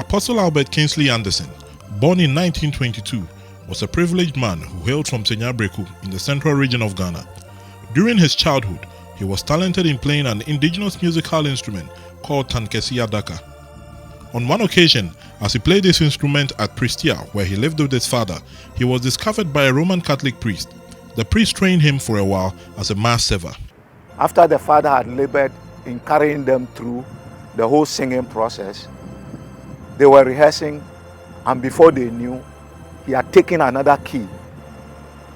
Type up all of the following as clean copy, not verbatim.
Apostle Albert Kingsley Anderson, born in 1922, was a privileged man who hailed from Senyabreku in the central region of Ghana. During his childhood, he was talented in playing an indigenous musical instrument called tankesi adaka. On one occasion, as he played this instrument at Pristia, where he lived with his father, he was discovered by a Roman Catholic priest. The priest trained him for a while as a mass server. After the father had labored in carrying them through the whole singing process, they were rehearsing, and before they knew, he had taken another key.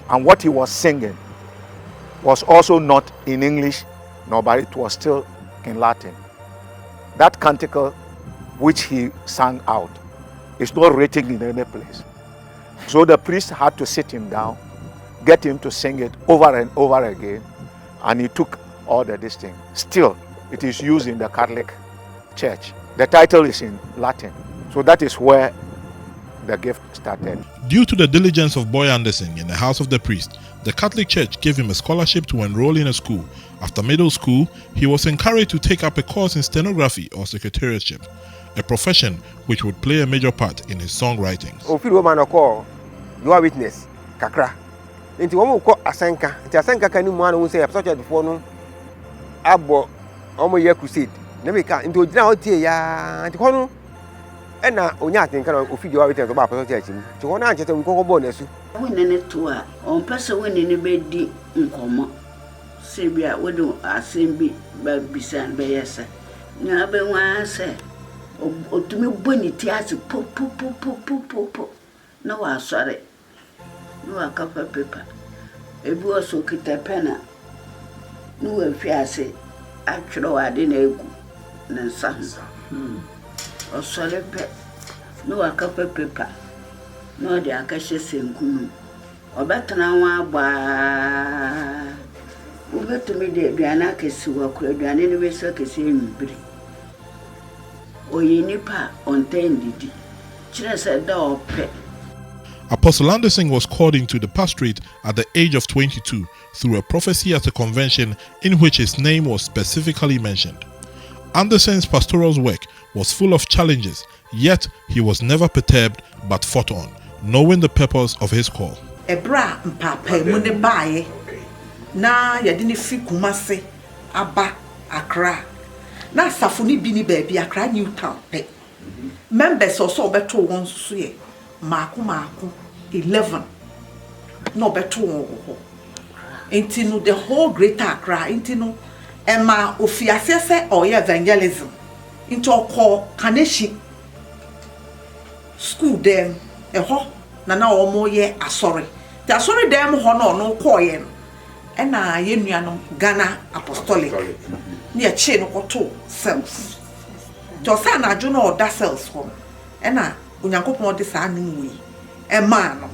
And what he was singing was also not in English, no, but it was still in Latin. That canticle which he sang out is not written in any place. So the priest had to sit him down, get him to sing it over and over again, and he took all this thing. Still, it is used in the Catholic Church. The title is in Latin. So that is where the gift started. Due to the diligence of Boy Anderson in the house of the priest, the Catholic Church gave him a scholarship to enroll in a school. After middle school, he was encouraged to take up a course in stenography or secretariatship, a profession which would play a major part in his songwriting. You are witness, kakra. Into one will call Asanka. The Asanka can you man who say such a phone abo almost year crusade. Never can into now ya and Kono. And now Onya think of figure witness about Apostolic Church. To one answer to go bonus. When in it to her, on person when in a bed deep in common. Sabia, we do our same be beside by yes. Now, be one say, or to me, bunny tears, po. No, I'm sorry. No, a cup of paper. A boy so get a penna. No, if I say, actually, I didn't go. Sons. Or sorry, pet. No, a cup of paper. No, the acacia same kunu. Or better now, why? Over to me, the Bianakis who are and anyway, circus in Bri. Or ye nipa on 10 did. China said, dog pet. Apostle Anderson was called into the pastorate at the age of 22 through a prophecy at a convention in which his name was specifically mentioned. Anderson's pastoral work was full of challenges, yet he was never perturbed but fought on, knowing the purpose of his call. Ebra mpapa mu ne bae na yade ne fi Kumase aba Accra na safuni bi ni baabi Accra Newtown pe members also beto won so ye maako 11 no beto won ho enti no the whole greater Accra enti no ema ofiase se oye evangelism into call Kaneshi school dem eho na omo ye asori the asori dem ho no call ye and ye nuanom Ghana Apostolic near chain no koto cells to say na adwo no oda cells ho and onyankopon de saa num wi e ma no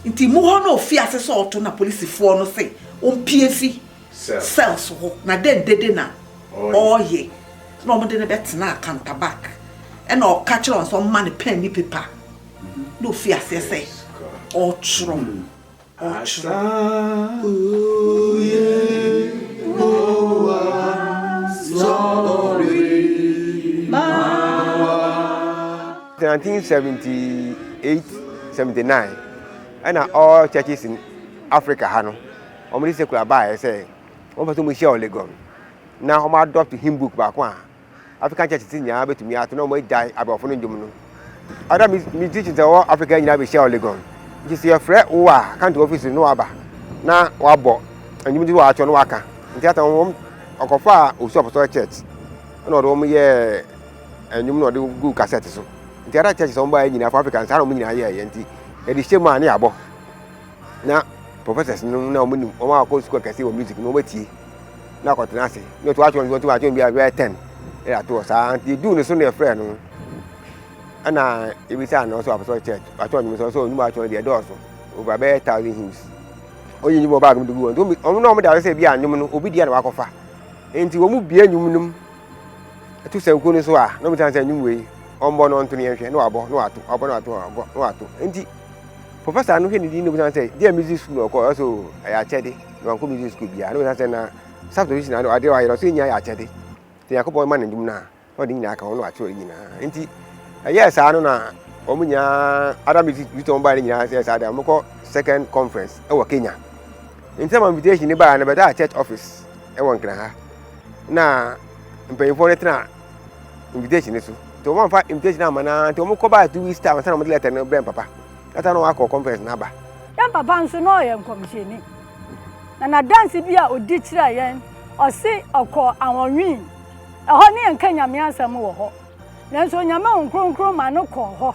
nti mu ho no ofiase so oto na police fo no say on piefi cells ho na den dede na oye no mo de ne betena account back and o catch on some money pen ni paper no ofiase say o tro In 1978, 79, and all churches in Africa, Hano, only secular by say, over to Michelle Legon. Now, I'm adopted hymn book back one. African churches in Yabe to me, I know my die about Fonjum. Other musicians are all African in Michelle Legon. You see a friend who can't office in Noaba. Now, Wabo, and you do watch on Waka. And that home, or far, or Apostolic Church. Not only here, and you know, do good cassettes. The other churches owned by Africans, I don't mean a year, and the same money abo. Now, professors no meaning, or our coach can see music, no way. Now, got nothing. Not watch on what you be a very 10. Yeah, to us, and you do the Sunday friend. And if we say also Apostolic Church, I told you also you might the doors over 1,000 hymns. Only you about to go and do me. Oh, no, I say, be a human obedient wakofa. And you will be a human to say, goodness, no chance a new way. On born on to the no abo, no atu. And Professor, I know he didn't say, dear music school, also I chatty, no music school. I know that's a subdivision. I know I was in your chatty. The Yakobo man in Jumna, or in Yaka, or actually, Yes, I don't know. Omunya Adam is on by yes, I'm called second conference. Kenya. In terms of invitation, you buy a church office. I want to now. I'm paying for it now. Invitation is to one for invitation. Man, to go back 2 weeks time. I'm going to let them know, Papa. I don't know how conference number. Young Papa, so no, young commissioning. And I dance if you are ditch again, or say or call our ring. A honey and Kenya Miasa more. Then so your mount crow man no call her.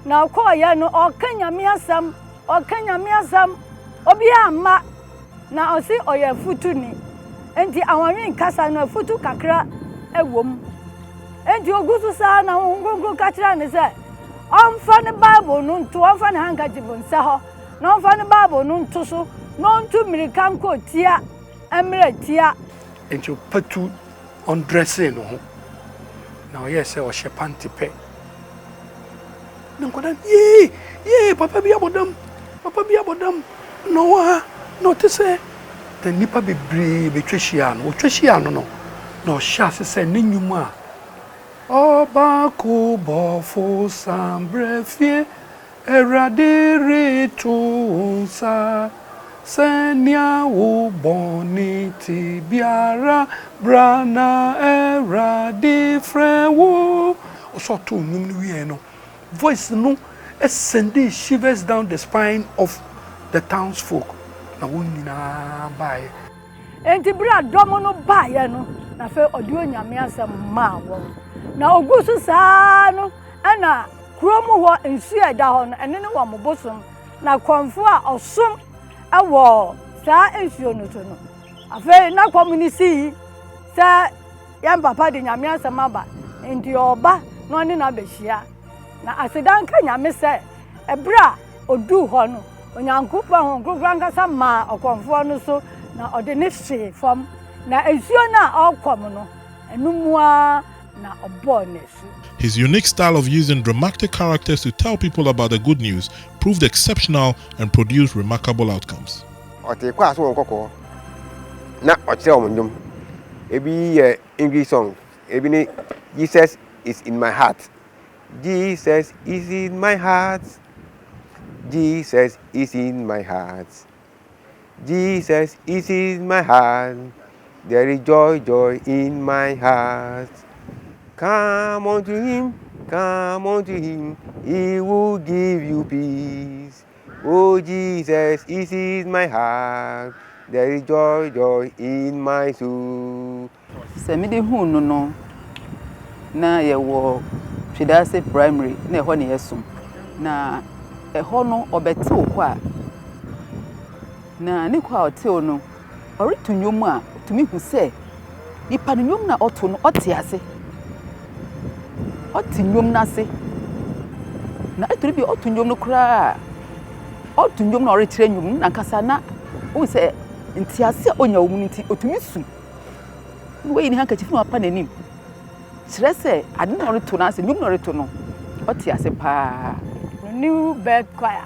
Now call ya no or Kenya Miasam or Kenya Miasam or be a ma. Now I see or your foot to me. And the our ring casa no foot to Kakra a woman. And you go to San and go catch and say, I'm funny Bible, no to one fan handkerchief on Saho, no funny Bible, no to so, no to Milicanco tia, Emirate tia. And you put to undressing. Now, yes, I was a panty pay. No, ye, Papa be about them, Papa be about them. No, not to say. The Nipa be brave, Trician, or Trician, no, Shas say, Ninuma. Oh, Baku, Bofo, Sam, Brefie, Eradiri to Sa. Senya wo boniti biara brana era different wo so to we no voice no sending shivers down the spine of the townsfolk na wonina bae enti bra domo no bae no na fe odi onyame asem ma wo na ogusu saa no ana kromu ho nsu eda ho no ene ne wo mobosom na konfo a osom awo sa ensuo no to no afa na community sa yan papa de nyame asema ba ndi oba no ne na behia na asedan ka nyame se ebra odu ho no onyankopa ho grogranga sa ma okonfo no so na ode ne hye fam na ensuo na okom no enumua na obonesu. His unique style of using dramatic characters to tell people about the good news proved exceptional and produced remarkable outcomes. English song. Jesus is in my heart. Jesus is in my heart. Jesus is in my heart. Jesus is in my heart. There is joy, joy in my heart. Come unto him, he will give you peace. Oh, Jesus is in my heart, there is joy, joy in my soul. Semidi hunu no, na yewo Twidase primary, na eho ne yesum. Na eho no obete okwa. Na ne kwa ote no, oritu nnwom a tumi hu se nipa nnwom na oto no ote ase. Oti nyom na se na eturi bi otu nyom no kura otu nyom na orekyere nyom na nkasa na wo se ntiase onya wo mu nti otumi su we ni hankachi fu apa nanim kire se ade na oreto na se nyom na oreto no oti ase pa New birth choir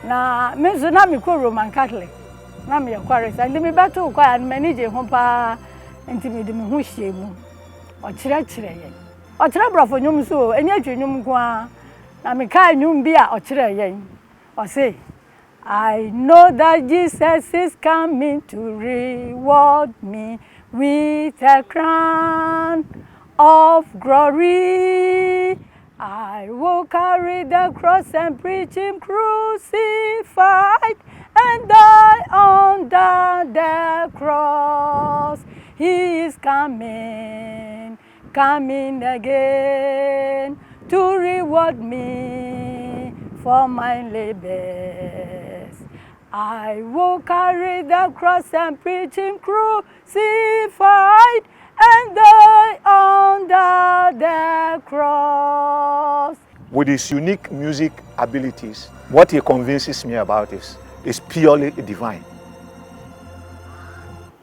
na mezo na mi ko Roman Catholic na mi chorus and me beto choir na manage ho pa nti me de me ho hye mu o kire ye o kire brofo nyum so enya twanyum kwa na me ka nyum bi a o kire yen o say I know that Jesus is coming to reward me with a crown of glory. I will carry the cross and preach him crucified and die under the cross. He is coming again to reward me for my labors. I will carry the cross and preach him crucified and die under the cross. With his unique music abilities, what he convinces me about is purely divine.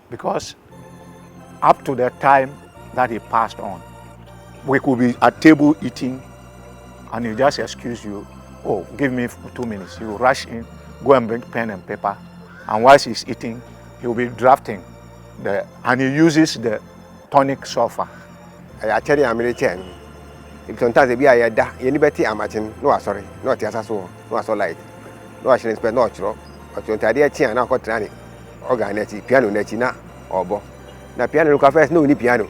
Because up to the time that he passed on, we could be at table eating and he just excuse you, oh, give me 2 minutes. You rush in, go and bring pen and paper, and whilst he's eating, he'll be drafting and he uses the tonic sulfur. I tell you, I'm sometimes be a da ye ni beti amachin no sorry no ti asaso no so light no a shine spend no chro but you ntade achi na ko trani organ na chi piano na chi na obo na piano no ka first no ni piano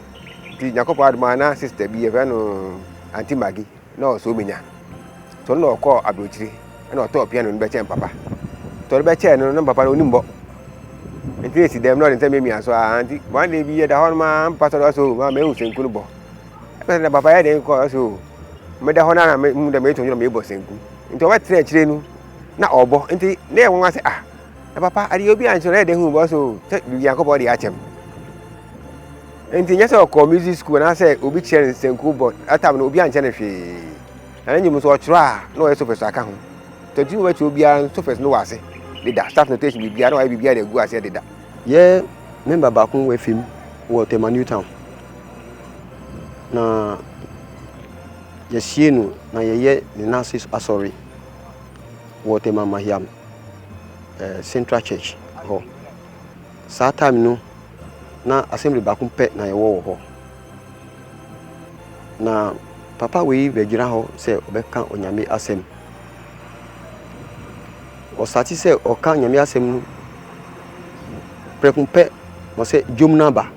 ti nyakopo adma na sister bi e no anti magi no so menya so no ko abrochiri na to piano no be chen papa to be chen no papa no nimbo enti si dem no ntem me aso anti one day bi ye da hon ma pastor so ma me usenku no bo na papa ya dey ko so me da hona na me da me to me bo senku nti o ba tre chire nu na obo nti na e won ase na papa ari obi an chire dey hu bo so bi Yakob dey achem nti nyese o music school na say obi chire senku bo atam na obi an chire hwe na nyim so o chiro na o yeso feso aka ho to ti wo chi obi an so feso no wase dey da start notation bi bia na wa bi bia dey go ase dey da ye member ba kun we film wo Tema Newtown na yesienu na yeye ni nurses asori wo Tema Mahiam Central Church ho sa time no na assembly ba kun pe na yewo ho na papa we begira ho se obeka onyame asem o sati se o ka onyame asem no prekun pe mo se jomna ba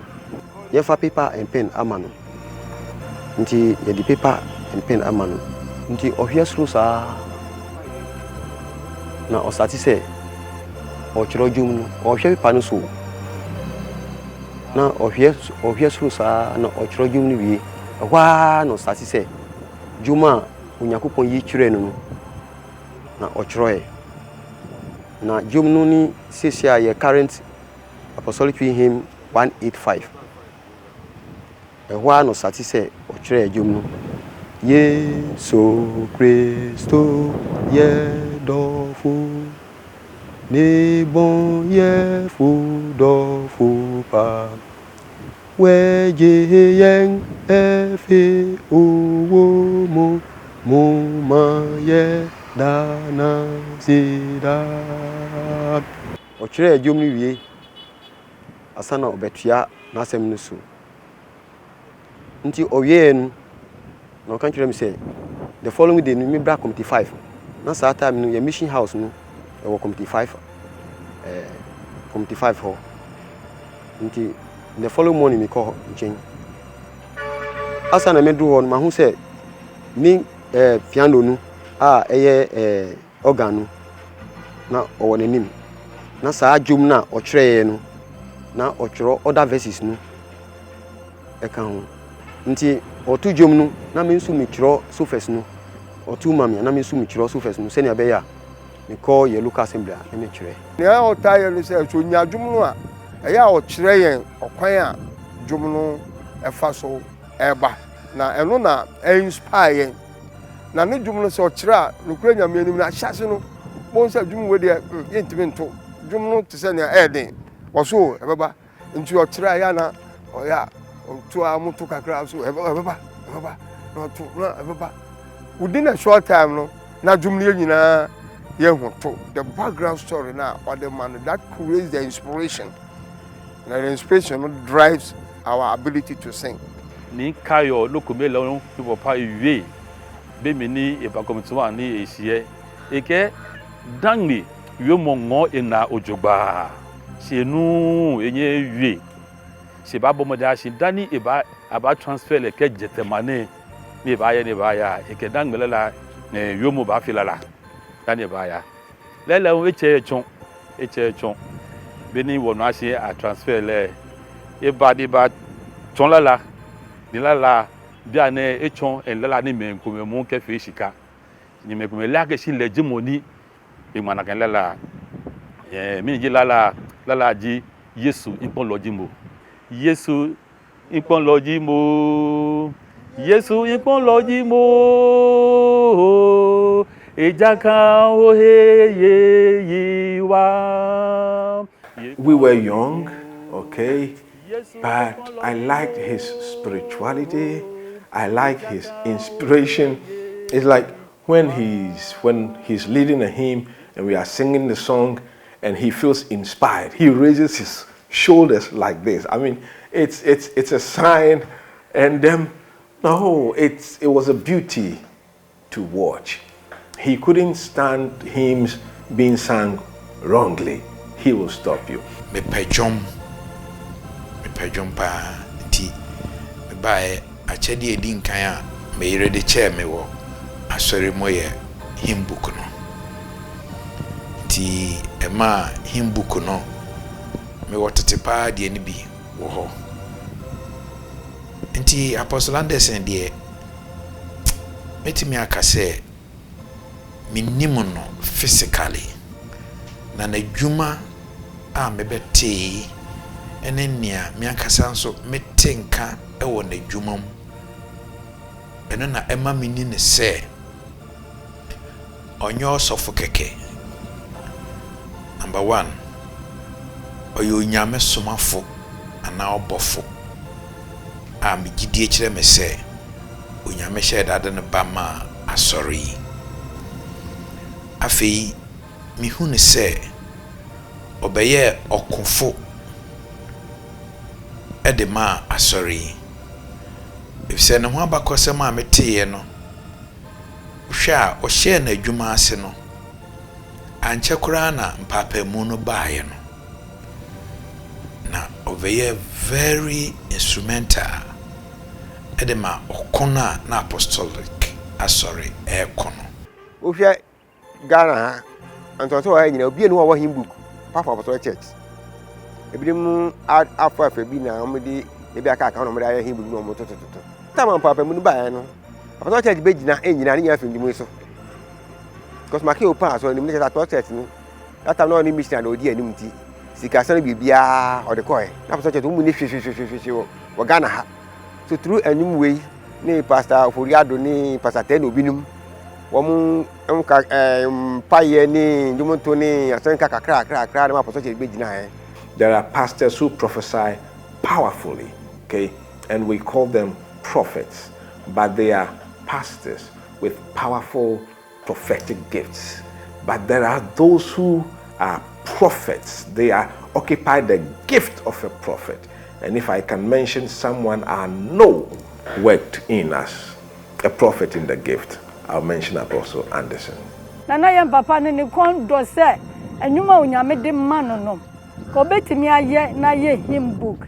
ye fa paper and pen amano nti ye di paper and pen amano nti ohia suru sa na o sati se o chiro jomnu o hwe paper no so na ohia suru sa na o chiro jomnu wi wa no sati se juma Onyankopon yi chire no na o chiro e na jomnu ni sesia ye current Apostolic Church hymn 185 ehwa no sati se o chire jomnu Yesu Kristo ye dofu ni bon ye fu dofu pa weje yen efe owo mo ma ye dana sida o chire jomnu wie asana obetua na asem no so nti owie no no kan kire me say the following day me bra committee 5 na sa time no your mission house no e wo committee 5 committee 5 ho nti the following morning me call chen asana me do ho no ma hu say ni piano no eye organ no na owo nanim na sa adwum na o kire no na ochiro other verses no eka ho nti otu jom no na me nsu mi kiro surface no otu mami na me nsu mi kiro surface no se ne be ya me call ye local assembly na me kire ne a otaye no se so nya jom no a eya o kire yen okwan a jom no efa so eba na eno na inspire na ne jom no se o kire a no kura nya me anim na hyase no bon se jom we de yentimi nto jom no te se ne eden waso ebeba nti o kire ya na o ya to amuto kakra so ebeba no to na ebeba within a short time no na jumni nyina ye ho to the background story na or the man that creates the inspiration and the inspiration drives our ability to sing ni kayo lokome lo people pa iwe be mi ni e ba komituwa ni ehie eke dangi yo mongo ina ojogba senu enye iwe se ba bomo da shi dani e ba aba transfer le ke jetemane ni ba ya eke dangbele la yo mo ba filala dani ba ya lele o eche chon beni wo no ase a transfer le e ba di ba chon la ni la bi ane echon en la ni me ko me mu ke fe shika ni me ko me la ke shi le jimoni e mana kan la mi ji la ji Yesu ipon lojimo Yesu ipon lojimo Yesu ipon lojimo ejaka ohe yiwa. We were young, okay, but I liked his spirituality. I like his inspiration. It's like when he's leading a hymn and we are singing the song and he feels inspired, he raises his shoulders like this. I mean, it's a sign. And then No, it was a beauty to watch. He couldn't stand hymns being sung wrongly. He will stop you. Me pejom pa nti me bae achedi edi nkan a me yire de chair me wo asori moye hymn book no nti ema hymn book no me wotete pa de ni bi wo ho nti Apostle Anderson de metimi akase minimo no physically na juma a mebete enenia mi akasa nso metenka ewo na juma eno na ema mini ne se onyo sofo keke. Number 1, oyo nyame somafo ana obofo a me gidie kire me se onyame hyedade ne ba ma asori afei mi hu ne se obeye okofo edema asori if se ne ho abakosem a meteye no hwa o hye na adwuma ase no anche kura na mpapa mu no baaye no na obeye very instrumental edema okona na apostolic asori ekono o hwe Ghana ha anto wa nyina obi enu wa hymn book Papa Apostolic Church ebidim afa bi na omde ebi aka no omde aye hymn book no motototo tama papa mu ba no Apostolic Church be gina enyina ne yafi ndimu so because make open so ni me Apostolic Church no that time no ni mission na odi anim ti sika san bibia o de koy na Apostolic Church mu ni hwe wo Ghana ha so through anyum wey ni pastor Foriado ni pastor Ten obinum womu paye ni njumonto ni asenka kakra na Apostolic Church be gina There are pastors who prophesy powerfully, okay? And we call them prophets, but they are pastors with powerful prophetic gifts. But there are those who are prophets. They are occupied the gift of a prophet. And if I can mention someone I know worked in as a prophet in the gift, I'll mention Apostle Anderson. Nana yam papa ni kon do se enyuma onyame de ma no no. Ko betimi aye na ye hymn book.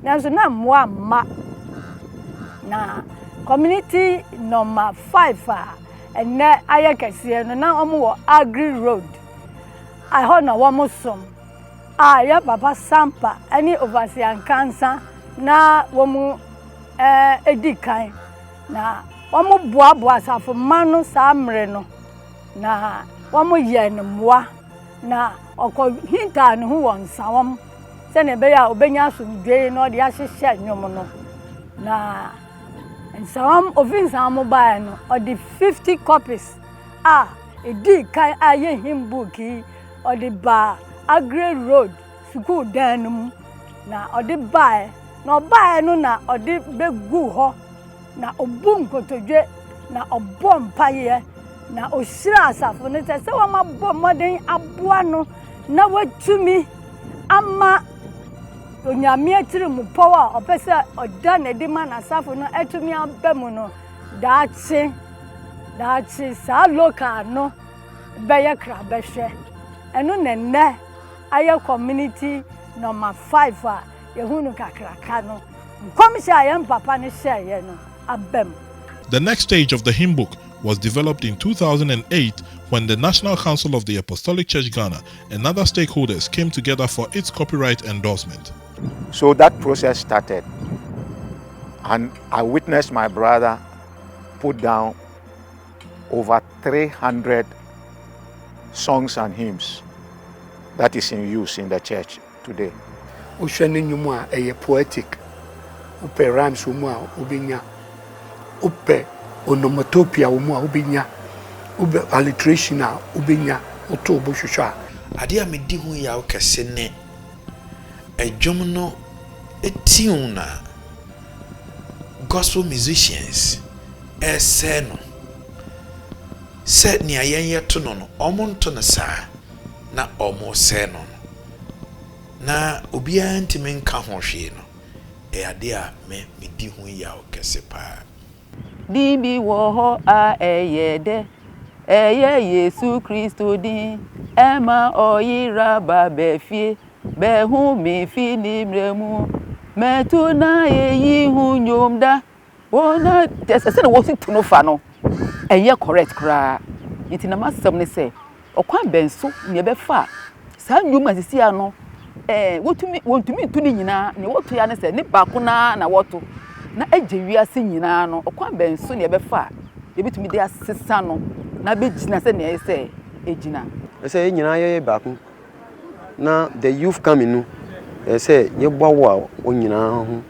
Nanso na mwa ma na community number 5 ene aye kese no na omo wo Agri Road. I ho na wo som. Ya papa Sampa any overseer cancer na wo mu edikan na wo mu boaboa asafo manu sa mre no na wo mu ye no mwa na oko hinta no hu won sawom se ne be ya obenya asumdwe no de ahyehye nwom no na nsawom ofinsam ba no odi 50 copies edi kan aye hymn book odi ba Agri Road school danum na odi ba no ba no na odi begu ho na obum kotodwe na obom paye na oshira asafo ne se wa mabom moden aboa no na watumi ama onyame atiri mu power opese oda na de ma na asafo no atumi abam no daachi sa local no beye kra behwe eno nenne aye community number 5 yehunu kakraka no nkomsha aye papa ne share no abam. The next stage of the hymn book was developed in 2008 when the National Council of the Apostolic Church Ghana and other stakeholders came together for its copyright endorsement. So that process started, and I witnessed my brother put down over 300 songs and hymns that is in use in the church today. Ushani nyuma poetic, upe rhymes umwa ubinya, upe onomatopoeia umwa ubinya, ube alliteration ubinya, oto obushusha. Ade a medi ho ya okese ne edwom no etiuna gospel musicians ese no se ni ayen yeto no omonto ne saa na omo se no na obia ntime nka ho hwe no ade a medi ho ya okese pa Dimbi woho a eyede. Eye Yesu Kristo din. Ema oyira babefie. Behu mi fini mremu. Metuna eyi hunyomda. Wona desese na wosi tuno fa no. Eye correct kra. Nti na masem ne se okwan benso ne be fa. Sa nyoma sisi ano wontumi tu ni nyina ne woto ya ne se ne baako na woto na agye wiase nyina no okwan benso ne be fa e bitumi de asesa no na be gina se ne se egina say nyina ye baako na the youth coming no say ye gbawo a nyina ho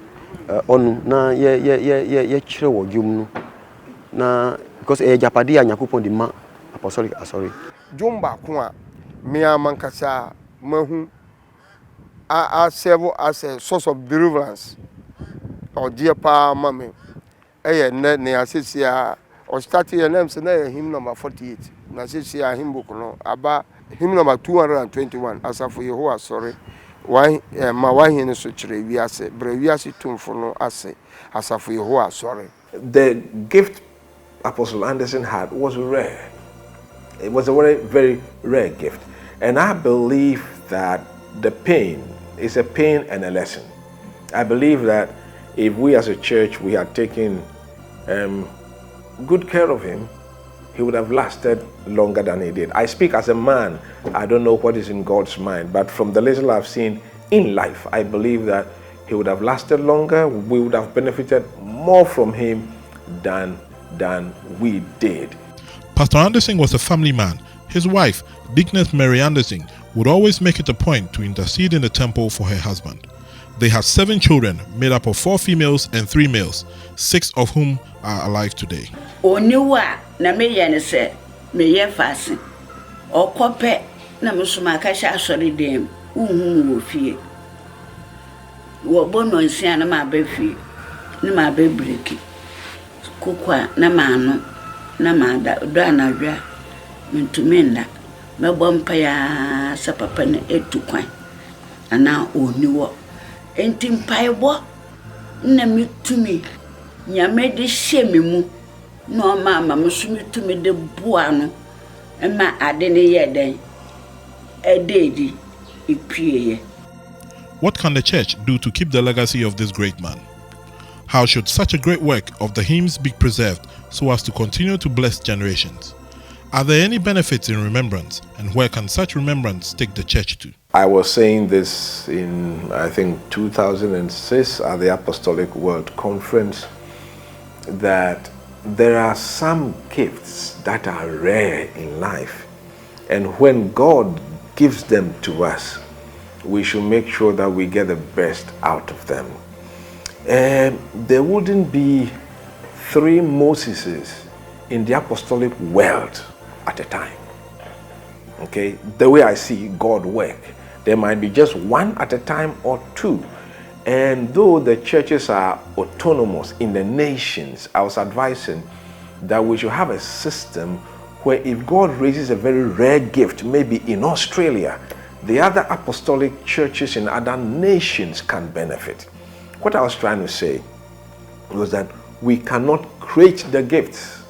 onu na ye kire wo dwom no na because japade a Yakobon di ma apostolic sorry dwom baako a me amankasa mahu a serve as a source of deliverance or dear pa mame ne asesia or start your name say na hymn number 48 na asesia hymn book no aba hymn number 221 asafo Yehowa sorry why ma wahin no so kire wiase bra wiase tumfo no ase asafo Yehowa sorry. The gift Apostle Anderson had was rare. It was a very, very rare gift. And I believe that the pain is a pain and a lesson. I believe that if we as a church, we had taken good care of him, he would have lasted longer than he did. I speak as a man. I don't know what is in God's mind, but from the little I've seen in life, I believe that he would have lasted longer. We would have benefited more from him than we did. Pastor Anderson was a family man. His wife, Deaconess Mary Anderson, would always make it a point to intercede in the temple for her husband. They had 7 children, made up of 4 females and 3 males, 6 of whom are alive today. Oniwa na me yene se me ye fasin. Okope na musuma kasha asori dem. Uhun wo fie. Wo bono nsia na ma ba fie. Na ma ba breki. Kokwa na ma no na ma da do anadwa mentumenda. Me bompa ya sa papa na etukwan. Ana oniwo. Enti mpaebo na mitumi nyame de hyeme mu no mama musumi tumi de bua no ema ade ne yeden ededi ipieye. What can the church do to keep the legacy of this great man? How should such a great work of the hymns be preserved so as to continue to bless generations? Are there any benefits in remembrance, and where can such remembrance take the church to? I was saying this in, I think, 2006 at the Apostolic World Conference, that there are some gifts that are rare in life, and when God gives them to us, we should make sure that we get the best out of them. There wouldn't be 3 Moseses in the apostolic world at a time. Okay, the way I see God work, there might be just 1 at a time or 2. And though the churches are autonomous in the nations, I was advising that we should have a system where if God raises a very rare gift, maybe in Australia, the other apostolic churches in other nations can benefit. What I was trying to say was that we cannot create the gifts,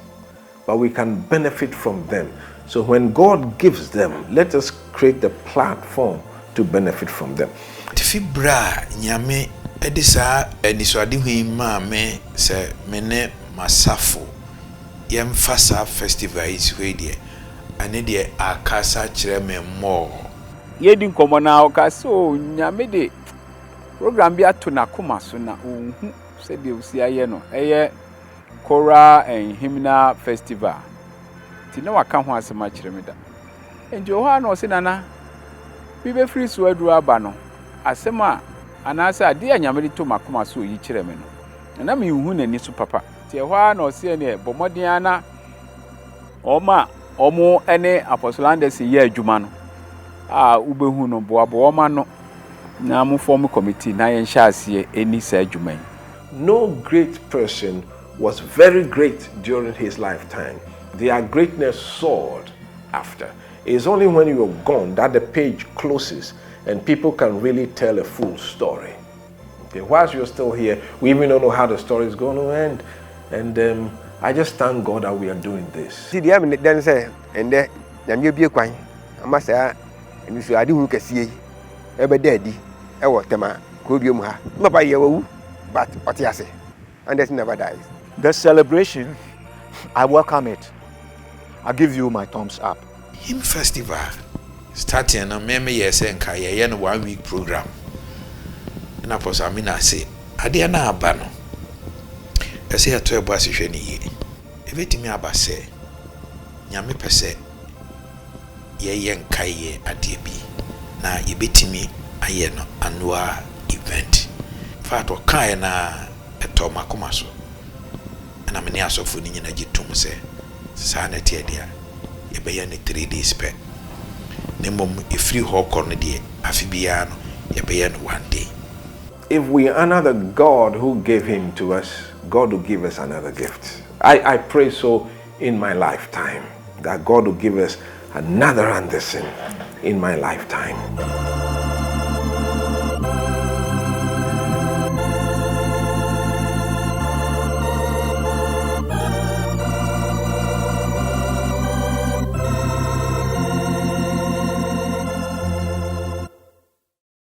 but we can benefit from them. So when God gives them, let us create the platform to benefit from them. Tifibra nyame edisa eniswadi huima me se mene masafo yemfasa festival is wedi ane de akasa kire me mo yedi nkomo na okaso nyame de program bi ato na koma so na ohu se de usi aye no eye choral and hymnal festival ti na waka ho asema kire me da enje ho na o se nana bi be free so aduru aba no asema anasa ade anyame de to makoma so yi kire me no na me hu na ni so papa ti ho na o se ne bomodin ana omo ene Apostle Anderson ye adwuma no ubehu no boabo ma no na mo form committee na yen hyase eni sa adwuma. No great person was very great during his lifetime. Their greatness soared after. It's only when you're gone that the page closes and people can really tell a full story. Okay, whilst you're still here, we even don't know how the story is going to end. And I just thank God that we are doing this. See, the am then say, and then you be a quine. I must say, and you say, I do see ever daddy, I want them, could you, not by you, but what you say, and that never dies. The celebration, I welcome it. I give you my thumbs up. Hymn Festival starting on many years and Kaya 1 week program. And Apostle Amina say, Adiana Abano. I say a 12 bus is any year. If it me abase, Yami Pese, ye yen Kaye Adibi. Na yebetimi aye no annual event. Fato Kaya na etoma komaso. Na meni asofo ni nyina gitum se sanete dia yebeye ne 3 days pe. Nemom efri ho kor no de afibia no yebeye no 1 day. If we honor the God who gave him to us, God will give us another gift. I pray so in my lifetime, that God will give us another Anderson in my lifetime.